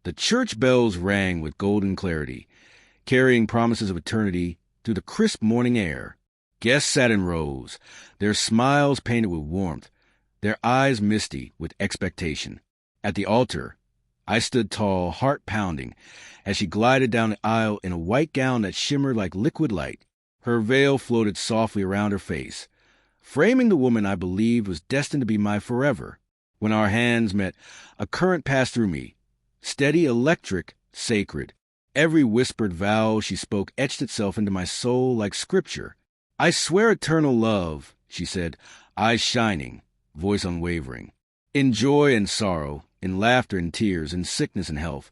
The church bells rang with golden clarity, carrying promises of eternity through the crisp morning air. Guests sat in rows, their smiles painted with warmth, their eyes misty with expectation. At the altar, I stood tall, heart pounding, as she glided down the aisle in a white gown that shimmered like liquid light. Her veil floated softly around her face, framing the woman I believed was destined to be my forever. When our hands met, a current passed through me, steady, electric, sacred. Every whispered vow she spoke etched itself into my soul like scripture. "I swear eternal love," she said, eyes shining, voice unwavering. "In joy and sorrow, in laughter and tears, in sickness and health,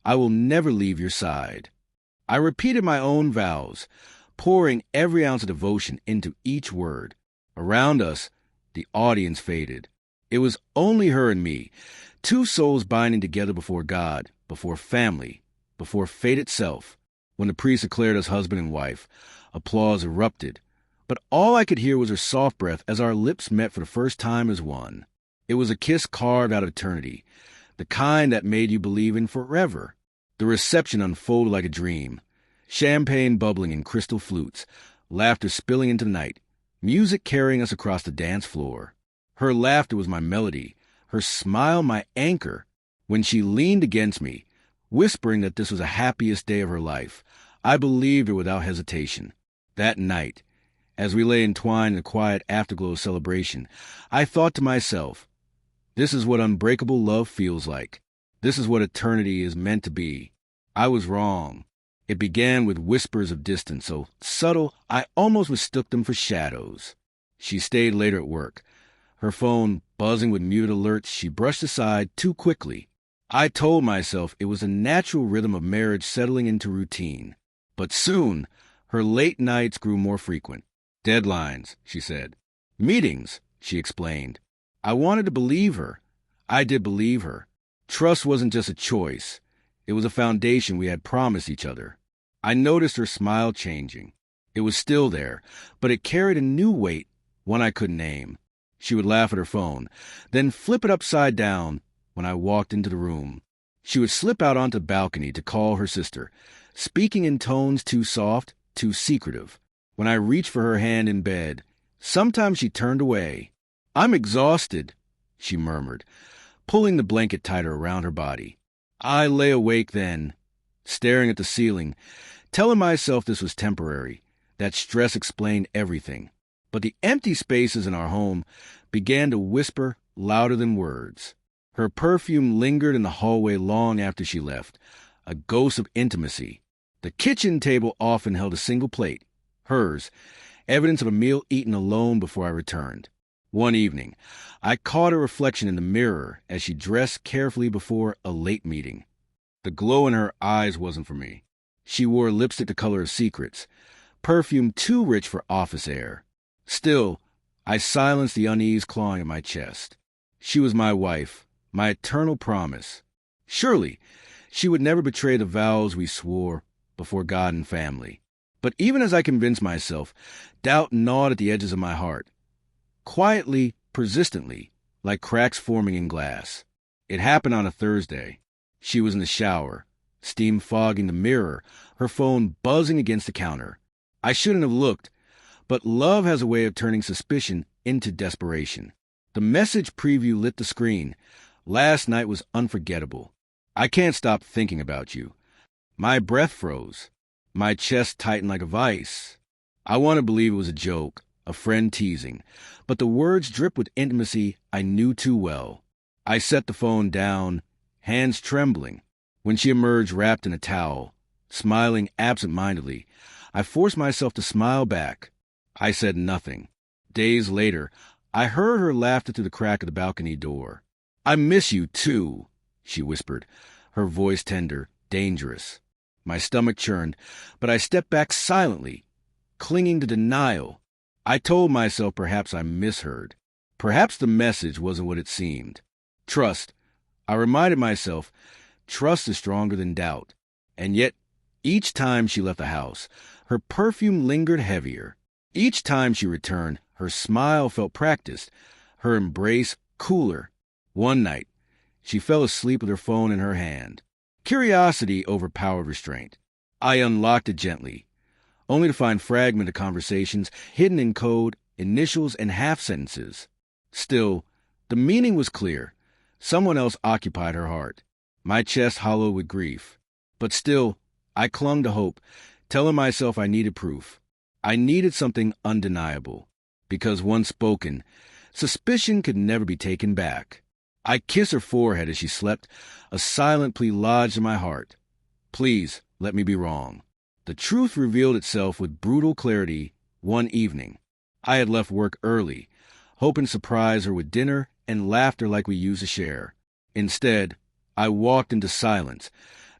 I will never leave your side." I repeated my own vows, pouring every ounce of devotion into each word. Around us, the audience faded. It was only her and me, two souls binding together before God, before family, before fate itself. When the priest declared us husband and wife, applause erupted. But all I could hear was her soft breath as our lips met for the first time as one. It was a kiss carved out of eternity, the kind that made you believe in forever. The reception unfolded like a dream, champagne bubbling in crystal flutes, laughter spilling into the night, music carrying us across the dance floor. Her laughter was my melody, her smile my anchor. When she leaned against me, whispering that this was the happiest day of her life, I believed her without hesitation. That night, as we lay entwined in the quiet afterglow of celebration, I thought to myself, this is what unbreakable love feels like. This is what eternity is meant to be. I was wrong. It began with whispers of distance, so subtle I almost mistook them for shadows. She stayed later at work, her phone buzzing with muted alerts she brushed aside too quickly. I told myself it was a natural rhythm of marriage settling into routine. But soon, her late nights grew more frequent. "Deadlines," she said. "Meetings," she explained. I wanted to believe her. I did believe her. Trust wasn't just a choice. It was a foundation we had promised each other. I noticed her smile changing. It was still there, but it carried a new weight, one I couldn't name. She would laugh at her phone, then flip it upside down when I walked into the room. She would slip out onto the balcony to call her sister, speaking in tones too soft, too secretive. When I reached for her hand in bed, sometimes she turned away. "I'm exhausted," she murmured, pulling the blanket tighter around her body. I lay awake then, staring at the ceiling, telling myself this was temporary, that stress explained everything. But the empty spaces in our home began to whisper louder than words. Her perfume lingered in the hallway long after she left, a ghost of intimacy. The kitchen table often held a single plate, hers, evidence of a meal eaten alone before I returned. One evening, I caught her reflection in the mirror as she dressed carefully before a late meeting. The glow in her eyes wasn't for me. She wore lipstick the color of secrets, perfume too rich for office air. Still, I silenced the unease clawing at my chest. She was my wife, my eternal promise. Surely, she would never betray the vows we swore before God and family. But even as I convinced myself, doubt gnawed at the edges of my heart. Quietly, persistently, like cracks forming in glass. It happened on a Thursday. She was in the shower, steam fogging the mirror, her phone buzzing against the counter. I shouldn't have looked, but love has a way of turning suspicion into desperation. The message preview lit the screen. "Last night was unforgettable. I can't stop thinking about you." My breath froze. My chest tightened like a vice. I want to believe it was a joke, a friend teasing, but the words dripped with intimacy I knew too well. I set the phone down, hands trembling. When she emerged wrapped in a towel, smiling absent-mindedly, I forced myself to smile back. I said nothing. Days later, I heard her laughter through the crack of the balcony door. "I miss you, too," she whispered, her voice tender, dangerous. My stomach churned, but I stepped back silently, clinging to denial. I told myself perhaps I misheard. Perhaps the message wasn't what it seemed. Trust. I reminded myself, trust is stronger than doubt. And yet, each time she left the house, her perfume lingered heavier. Each time she returned, her smile felt practiced, her embrace cooler. One night, she fell asleep with her phone in her hand. Curiosity overpowered restraint. I unlocked it gently, only to find fragmented conversations hidden in code, initials, and half-sentences. Still, the meaning was clear. Someone else occupied her heart. My chest hollowed with grief. But still, I clung to hope, telling myself I needed proof. I needed something undeniable, because once spoken, suspicion could never be taken back. I kissed her forehead as she slept, a silent plea lodged in my heart. Please, let me be wrong. The truth revealed itself with brutal clarity one evening. I had left work early, hoping to surprise her with dinner and laughter like we used to share. Instead, I walked into silence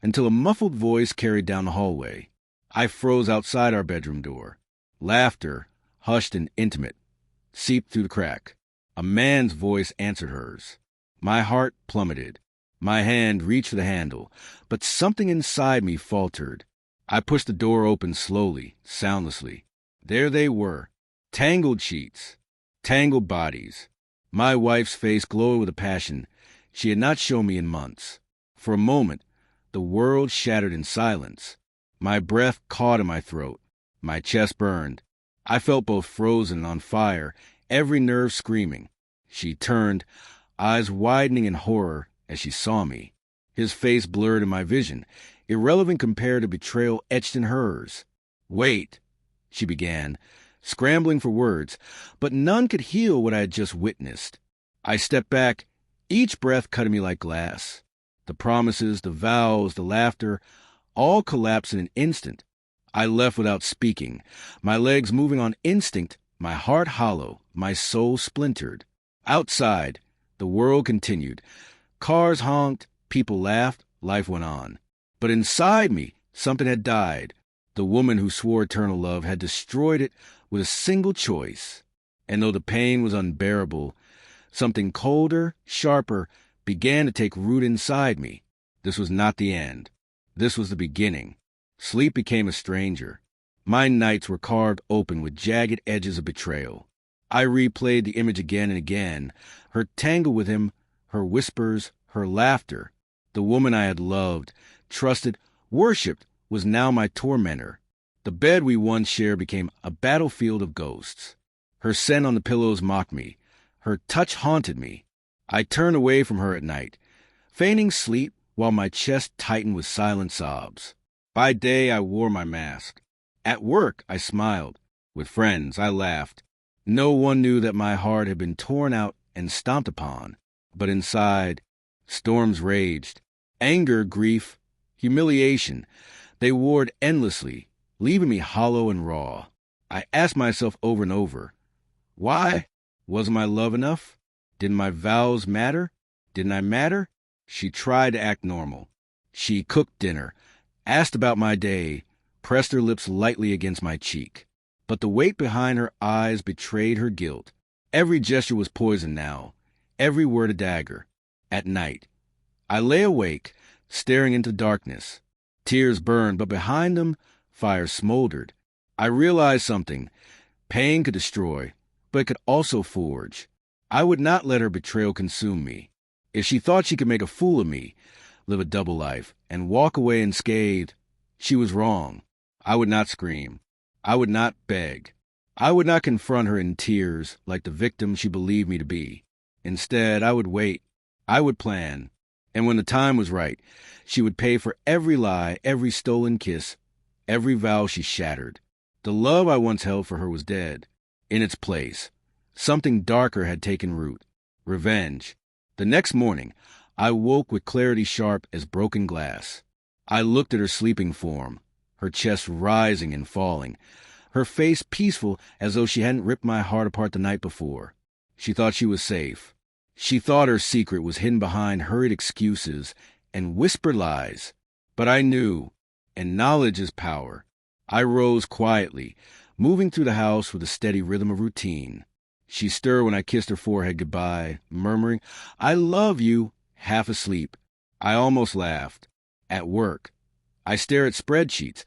until a muffled voice carried down the hallway. I froze outside our bedroom door. Laughter, hushed and intimate, seeped through the crack. A man's voice answered hers. My heart plummeted. My hand reached for the handle, but something inside me faltered. I pushed the door open slowly, soundlessly. There they were, tangled sheets, tangled bodies. My wife's face glowed with a passion she had not shown me in months. For a moment, the world shattered in silence. My breath caught in my throat. My chest burned. I felt both frozen and on fire, every nerve screaming. She turned, eyes widening in horror as she saw me. His face blurred in my vision, irrelevant compared to betrayal etched in hers. Wait, she began, scrambling for words, but none could heal what I had just witnessed. I stepped back, each breath cutting me like glass. The promises, the vows, the laughter, all collapsed in an instant. I left without speaking, my legs moving on instinct, my heart hollow, my soul splintered. Outside, the world continued. Cars honked, people laughed, life went on. But inside me, something had died. The woman who swore eternal love had destroyed it with a single choice. And though the pain was unbearable, something colder, sharper, began to take root inside me. This was not the end. This was the beginning. Sleep became a stranger. My nights were carved open with jagged edges of betrayal. I replayed the image again and again, her tangle with him, her whispers, her laughter. The woman I had loved, trusted, worshipped was now my tormentor. The bed we once shared became a battlefield of ghosts. Her scent on the pillows mocked me. Her touch haunted me. I turned away from her at night, feigning sleep while my chest tightened with silent sobs. By day, I wore my mask. At work, I smiled. With friends, I laughed. No one knew that my heart had been torn out and stomped upon. But inside, storms raged. Anger, grief, humiliation. They warred endlessly, leaving me hollow and raw. I asked myself over and over, why? Wasn't my love enough? Didn't my vows matter? Didn't I matter? She tried to act normal. She cooked dinner, asked about my day, pressed her lips lightly against my cheek. But the weight behind her eyes betrayed her guilt. Every gesture was poison now, every word a dagger. At night, I lay awake, staring into darkness. Tears burned, but behind them, fire smoldered. I realized something. Pain could destroy, but it could also forge. I would not let her betrayal consume me. If she thought she could make a fool of me, live a double life, and walk away unscathed, she was wrong. I would not scream. I would not beg. I would not confront her in tears like the victim she believed me to be. Instead, I would wait. I would plan. And when the time was right, she would pay for every lie, every stolen kiss, every vow she shattered. The love I once held for her was dead. In its place, something darker had taken root. Revenge. The next morning, I woke with clarity sharp as broken glass. I looked at her sleeping form, her chest rising and falling, her face peaceful as though she hadn't ripped my heart apart the night before. She thought she was safe. She thought her secret was hidden behind hurried excuses and whispered lies. But I knew, and knowledge is power. I rose quietly, moving through the house with a steady rhythm of routine. She stirred when I kissed her forehead goodbye, murmuring, "I love you," half asleep. I almost laughed. At work, I stared at spreadsheets,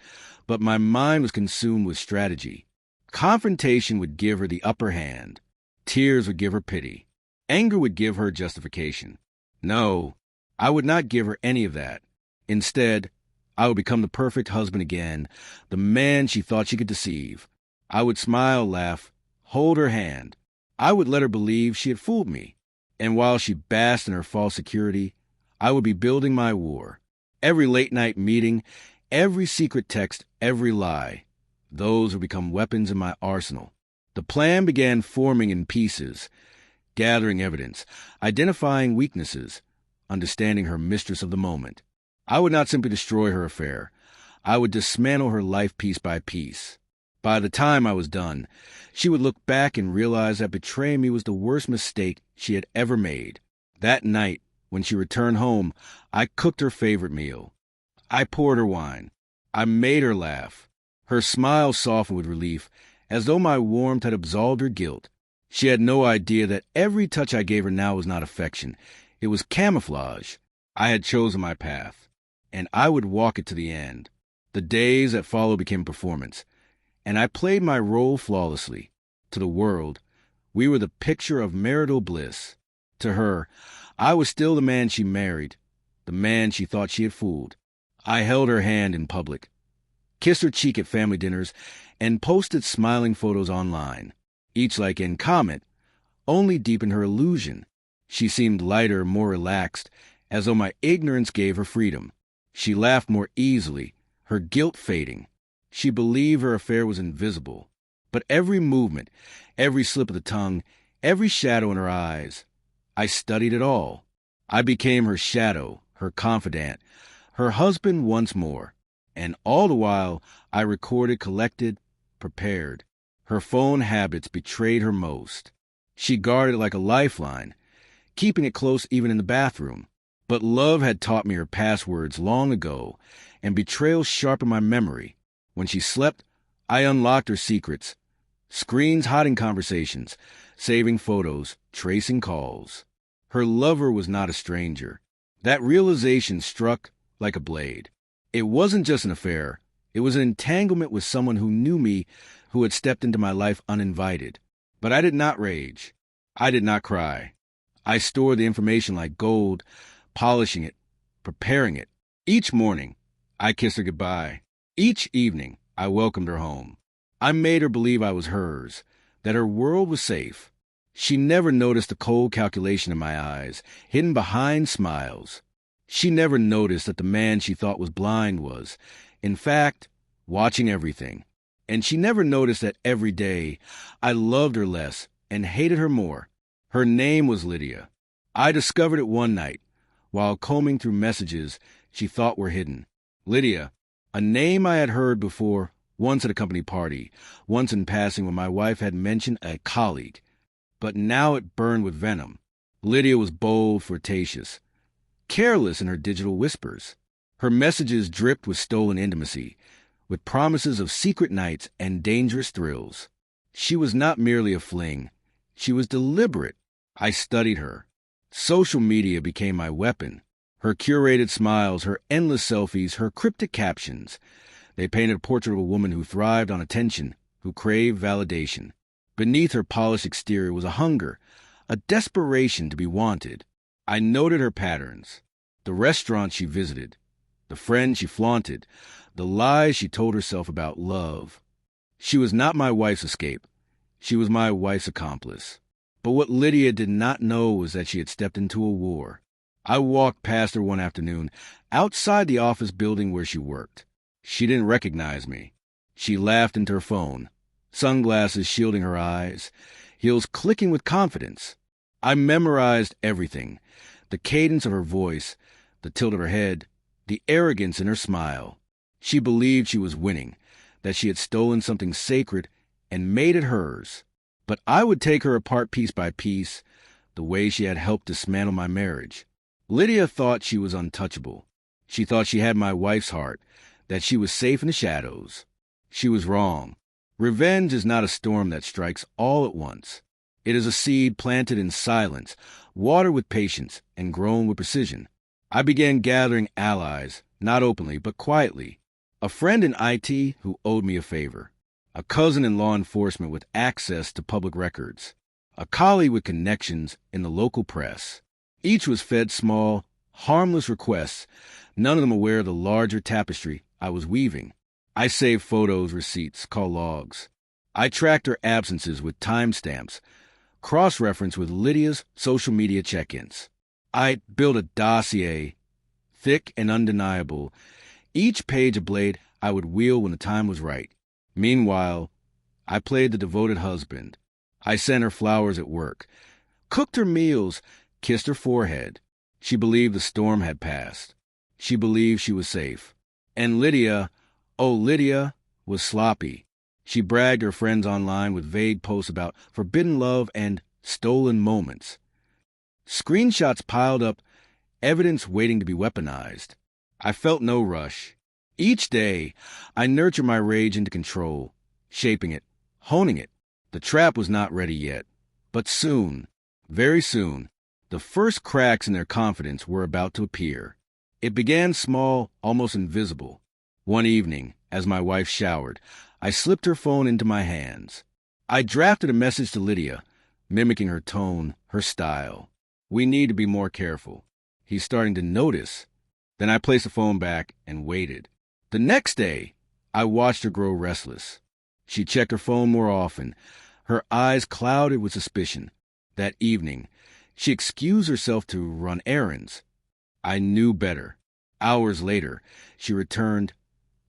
but my mind was consumed with strategy. Confrontation would give her the upper hand. Tears would give her pity. Anger would give her justification. No, I would not give her any of that. Instead, I would become the perfect husband again, the man she thought she could deceive. I would smile, laugh, hold her hand. I would let her believe she had fooled me. And while she basked in her false security, I would be building my war. Every late-night meeting, every secret text, every lie, those would become weapons in my arsenal. The plan began forming in pieces, gathering evidence, identifying weaknesses, understanding her mistress of the moment. I would not simply destroy her affair. I would dismantle her life piece by piece. By the time I was done, she would look back and realize that betraying me was the worst mistake she had ever made. That night, when she returned home, I cooked her favorite meal. I poured her wine. I made her laugh. Her smile softened with relief, as though my warmth had absolved her guilt. She had no idea that every touch I gave her now was not affection. It was camouflage. I had chosen my path, and I would walk it to the end. The days that followed became performance, and I played my role flawlessly. To the world, we were the picture of marital bliss. To her, I was still the man she married, the man she thought she had fooled. I held her hand in public, kissed her cheek at family dinners, and posted smiling photos online. Each like and comment only deepened her illusion. She seemed lighter, more relaxed, as though my ignorance gave her freedom. She laughed more easily, her guilt fading. She believed her affair was invisible. But every movement, every slip of the tongue, every shadow in her eyes, I studied it all. I became her shadow, her confidant, her husband once more. And all the while, I recorded, collected, prepared. Her phone habits betrayed her most. She guarded it like a lifeline, keeping it close even in the bathroom. But love had taught me her passwords long ago, and betrayal sharpened my memory. When she slept, I unlocked her secrets. Screens hiding conversations, saving photos, tracing calls. Her lover was not a stranger. That realization struck like a blade. It wasn't just an affair. It was an entanglement with someone who knew me, who had stepped into my life uninvited. But I did not rage. I did not cry. I stored the information like gold, polishing it, preparing it. Each morning, I kissed her goodbye. Each evening, I welcomed her home. I made her believe I was hers, that her world was safe. She never noticed the cold calculation in my eyes, hidden behind smiles. She never noticed that the man she thought was blind was, in fact, watching everything. And she never noticed that every day I loved her less and hated her more. Her name was Lydia. I discovered it one night, while combing through messages she thought were hidden. Lydia, a name I had heard before, once at a company party, once in passing when my wife had mentioned a colleague. But now it burned with venom. Lydia was bold, flirtatious, careless in her digital whispers. Her messages dripped with stolen intimacy, with promises of secret nights and dangerous thrills. She was not merely a fling. She was deliberate. I studied her. Social media became my weapon. Her curated smiles, her endless selfies, her cryptic captions. They painted a portrait of a woman who thrived on attention, who craved validation. Beneath her polished exterior was a hunger, a desperation to be wanted. I noted her patterns, the restaurants she visited, the friends she flaunted, the lies she told herself about love. She was not my wife's escape. She was my wife's accomplice. But what Lydia did not know was that she had stepped into a war. I walked past her one afternoon, outside the office building where she worked. She didn't recognize me. She laughed into her phone, sunglasses shielding her eyes, heels clicking with confidence. I memorized everything, the cadence of her voice, the tilt of her head, the arrogance in her smile. She believed she was winning, that she had stolen something sacred and made it hers. But I would take her apart piece by piece, the way she had helped dismantle my marriage. Lydia thought she was untouchable. She thought she had my wife's heart, that she was safe in the shadows. She was wrong. Revenge is not a storm that strikes all at once. It is a seed planted in silence, watered with patience, and grown with precision. I began gathering allies, not openly, but quietly. A friend in IT who owed me a favor. A cousin in law enforcement with access to public records. A colleague with connections in the local press. Each was fed small, Harmless requests, none of them aware of the larger tapestry I was weaving. I saved photos, receipts, call logs. I tracked her absences with timestamps, cross-referenced with Lydia's social media check-ins. I built a dossier, thick and undeniable, each page a blade I would wield when the time was right. Meanwhile, I played the devoted husband. I sent her flowers at work, cooked her meals, kissed her forehead. She believed the storm had passed. She believed she was safe. And Lydia, oh Lydia, was sloppy. She bragged her friends online with vague posts about forbidden love and stolen moments. Screenshots piled up, evidence waiting to be weaponized. I felt no rush. Each day, I nurtured my rage into control, shaping it, honing it. The trap was not ready yet. But soon, very soon, the first cracks in their confidence were about to appear. It began small, almost invisible. One evening, as my wife showered, I slipped her phone into my hands. I drafted a message to Lydia, mimicking her tone, her style. We need to be more careful. He's starting to notice. Then I placed the phone back and waited. The next day, I watched her grow restless. She checked her phone more often, her eyes clouded with suspicion. That evening, she excused herself to run errands. I knew better. Hours later, she returned,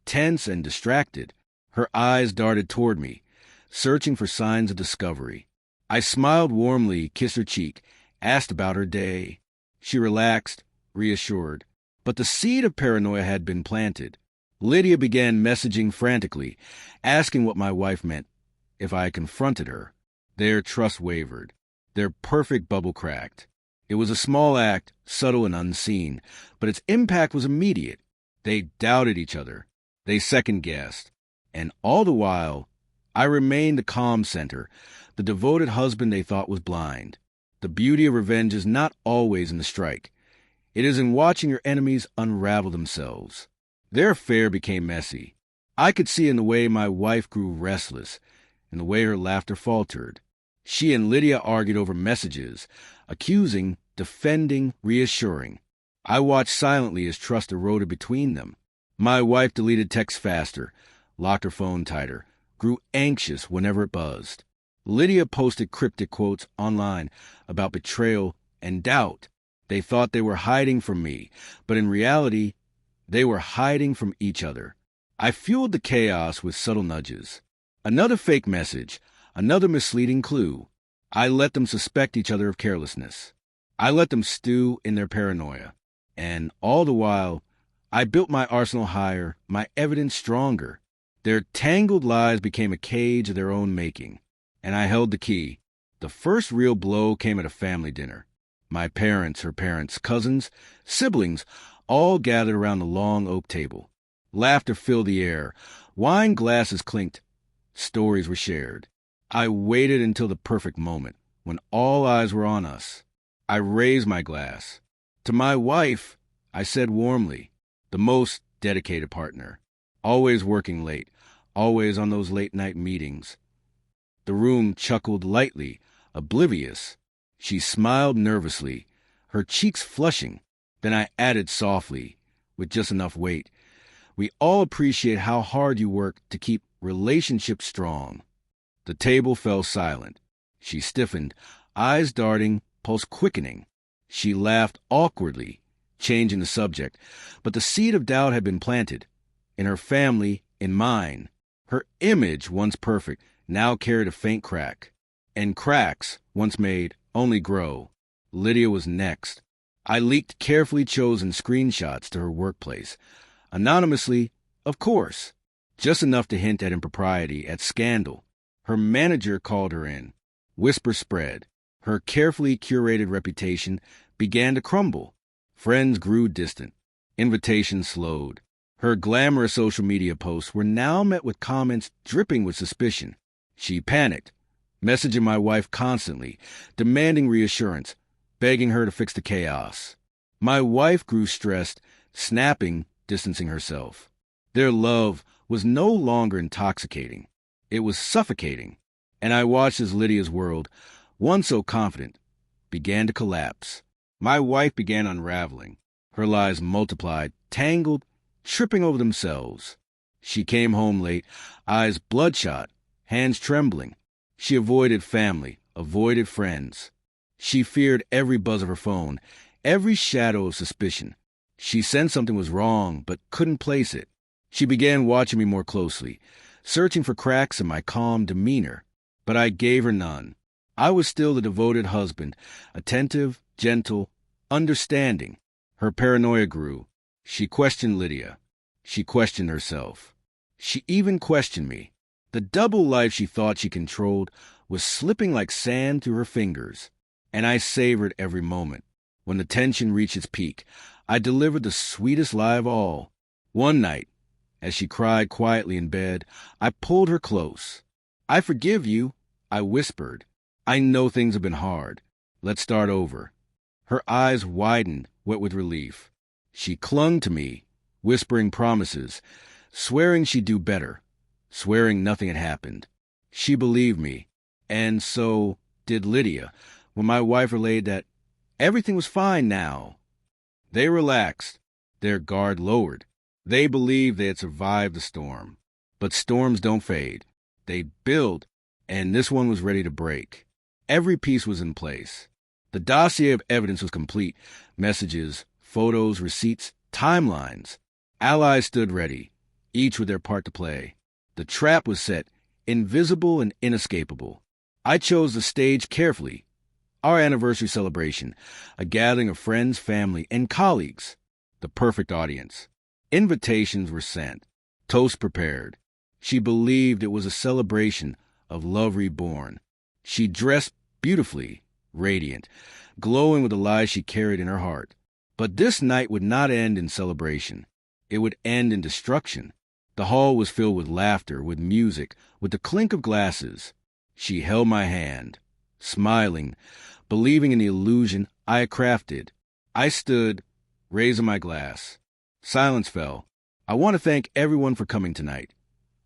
tense and distracted. Her eyes darted toward me, searching for signs of discovery. I smiled warmly, kissed her cheek, asked about her day. She relaxed, reassured. But the seed of paranoia had been planted. Lydia began messaging frantically, asking what my wife meant. If I confronted her, their trust wavered. Their perfect bubble cracked. It was a small act, subtle and unseen, but its impact was immediate. They doubted each other. They second-guessed. And all the while, I remained the calm center, the devoted husband they thought was blind. The beauty of revenge is not always in the strike. It is in watching your enemies unravel themselves. Their affair became messy. I could see in the way my wife grew restless, in the way her laughter faltered. She and Lydia argued over messages, accusing, defending, reassuring. I watched silently as trust eroded between them. My wife deleted texts faster, locked her phone tighter, grew anxious whenever it buzzed. Lydia posted cryptic quotes online about betrayal and doubt. They thought they were hiding from me, but in reality, they were hiding from each other. I fueled the chaos with subtle nudges. Another fake message, another misleading clue. I let them suspect each other of carelessness. I let them stew in their paranoia. And all the while, I built my arsenal higher, my evidence stronger. Their tangled lies became a cage of their own making. And I held the key. The first real blow came at a family dinner. My parents, her parents, cousins, siblings, all gathered around the long oak table. Laughter filled the air. Wine glasses clinked. Stories were shared. I waited until the perfect moment, when all eyes were on us. I raised my glass. To my wife, I said warmly, the most dedicated partner, always working late, always on those late-night meetings. The room chuckled lightly, oblivious. She smiled nervously, her cheeks flushing. Then I added softly, with just enough weight, we all appreciate how hard you work to keep relationships strong. The table fell silent. She stiffened, eyes darting, pulse quickening. She laughed awkwardly, changing the subject, but the seed of doubt had been planted. In her family, in mine. Her image, once perfect, now carried a faint crack. And cracks, once made, only grow. Lydia was next. I leaked carefully chosen screenshots to her workplace. Anonymously, of course. Just enough to hint at impropriety, at scandal. Her manager called her in. Whispers spread. Her carefully curated reputation began to crumble. Friends grew distant. Invitations slowed. Her glamorous social media posts were now met with comments dripping with suspicion. She panicked, messaging my wife constantly, demanding reassurance, begging her to fix the chaos. My wife grew stressed, snapping, distancing herself. Their love was no longer intoxicating. It was suffocating. And I watched as Lydia's world, once so confident, began to collapse. My wife began unraveling. Her lies multiplied, tangled, tripping over themselves. She came home late, eyes bloodshot, hands trembling. She avoided family, avoided friends. She feared every buzz of her phone, every shadow of suspicion. She sensed something was wrong, but couldn't place it. She began watching me more closely, searching for cracks in my calm demeanor. But I gave her none. I was still the devoted husband, attentive, gentle, understanding. Her paranoia grew. She questioned Lydia. She questioned herself. She even questioned me. The double life she thought she controlled was slipping like sand through her fingers, and I savored every moment. When the tension reached its peak, I delivered the sweetest lie of all. One night, as she cried quietly in bed, I pulled her close. "I forgive you," I whispered. "I know things have been hard. Let's start over." Her eyes widened, wet with relief. She clung to me, whispering promises, swearing she'd do better, swearing nothing had happened. She believed me, and so did Lydia, when my wife relayed that everything was fine now. They relaxed, their guard lowered. They believed they had survived the storm. But storms don't fade. They build, and this one was ready to break. Every piece was in place. The dossier of evidence was complete. Messages, photos, receipts, timelines. Allies stood ready, each with their part to play. The trap was set, invisible and inescapable. I chose the stage carefully. Our anniversary celebration, a gathering of friends, family, and colleagues. The perfect audience. Invitations were sent, toasts prepared. She believed it was a celebration of love reborn. She dressed beautifully, radiant, glowing with the lies she carried in her heart. But this night would not end in celebration. It would end in destruction. The hall was filled with laughter, with music, with the clink of glasses. She held my hand, smiling, believing in the illusion I had crafted. I stood, raising my glass. Silence fell. "I want to thank everyone for coming tonight."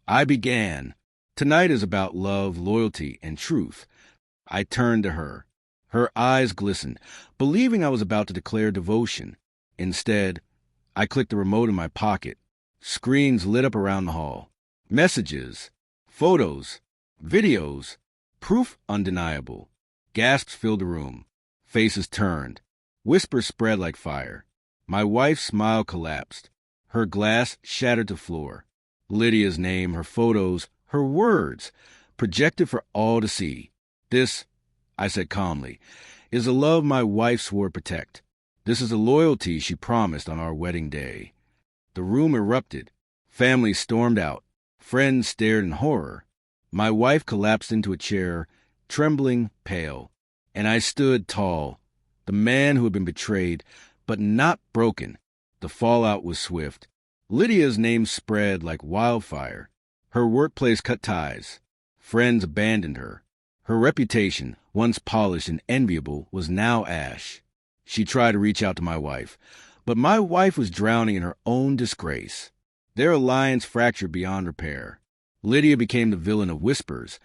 I began. "Tonight is about love, loyalty, and truth." I turned to her. Her eyes glistened, believing I was about to declare devotion. Instead, I clicked the remote in my pocket. Screens lit up around the hall. Messages, photos, videos, proof undeniable. Gasps filled the room. Faces turned. Whispers spread like fire. My wife's smile collapsed. Her glass shattered to the floor. Lydia's name, her photos, her words, projected for all to see. "This," I said calmly, "is the love my wife swore to protect. This is the loyalty she promised on our wedding day." The room erupted. Families stormed out. Friends stared in horror. My wife collapsed into a chair, trembling, pale. And I stood tall, the man who had been betrayed, but not broken. The fallout was swift. Lydia's name spread like wildfire. Her workplace cut ties. Friends abandoned her. Her reputation, once polished and enviable, was now ash. She tried to reach out to my wife, but my wife was drowning in her own disgrace. Their alliance fractured beyond repair. Lydia became the villain of whispers,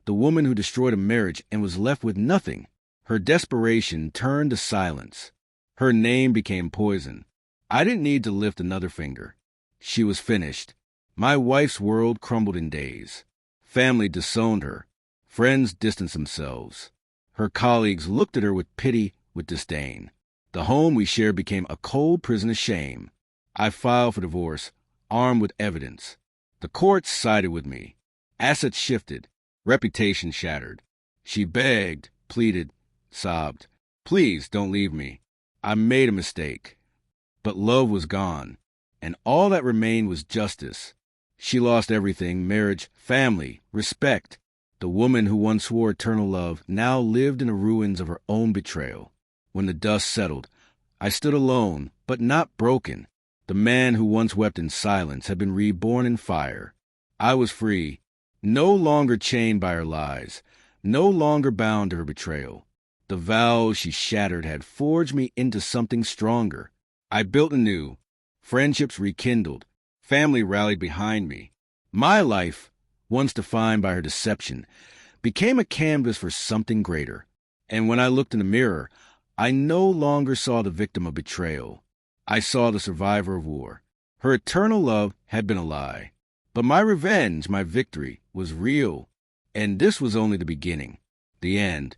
the woman who destroyed a marriage and was left with nothing. Her desperation turned to silence. Her name became poison. I didn't need to lift another finger. She was finished. My wife's world crumbled in days. Family disowned her. Friends distanced themselves. Her colleagues looked at her with pity, with disdain. The home we shared became a cold prison of shame. I filed for divorce, armed with evidence. The courts sided with me. Assets shifted. Reputation shattered. She begged, pleaded, sobbed. "Please don't leave me. I made a mistake." But love was gone, and all that remained was justice. She lost everything: marriage, family, respect. The woman who once swore eternal love now lived in the ruins of her own betrayal. When the dust settled, I stood alone, but not broken. The man who once wept in silence had been reborn in fire. I was free, no longer chained by her lies, no longer bound to her betrayal. The vows she shattered had forged me into something stronger. I built anew. Friendships rekindled. Family rallied behind me. My life, once defined by her deception, became a canvas for something greater. And when I looked in the mirror, I no longer saw the victim of betrayal. I saw the survivor of war. Her eternal love had been a lie. But my revenge, my victory, was real. And this was only the beginning, the end.